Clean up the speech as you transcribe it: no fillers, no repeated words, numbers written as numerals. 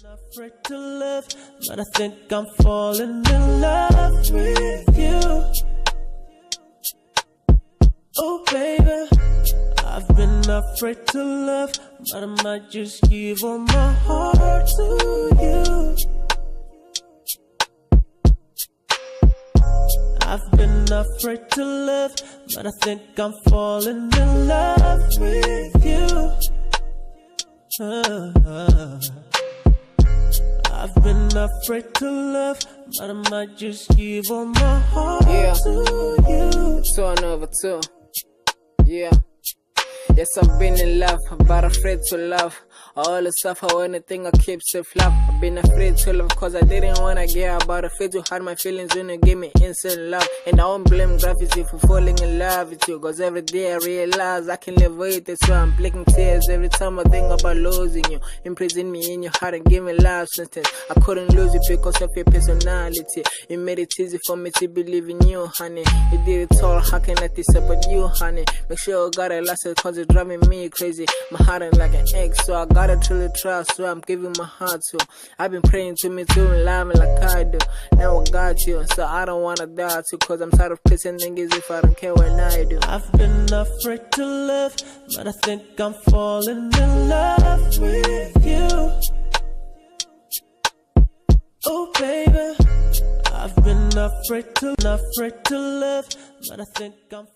Afraid to love, but I think I'm falling in love with you. Oh baby, I've been afraid to love, but I might just give all my heart to you. I've been afraid to love, but I think I'm falling in love with you. I've been afraid to love, but I might just give all my heart to you. 2 and over 2. Yeah. Yes, I've been in love, but afraid to love. I always suffer when I think I keep safe love. I've been afraid to love cause I didn't wanna get about. Afraid to hide my feelings when you give me instant love. And I won't blame gravity for falling in love with you, cause every day I realize I can live with it. So I'm blinking tears every time I think about losing you. Imprison me in your heart and give me life sentence. I couldn't lose you because of your personality. You made it easy for me to believe in you, honey. You did it all, how can I disappoint you, honey? Make sure you got it lasted cause it's driving me crazy. My heart ain't like an egg, so I gotta truly trust. So I'm giving my heart to. I've been praying to me too and loving like I do. Now I got you, so I don't wanna die too, cause I'm tired of kissing niggas if I don't care when I do. I've been afraid to love, but I think I'm falling in love with you. Oh baby, I've been afraid to love, but I think I'm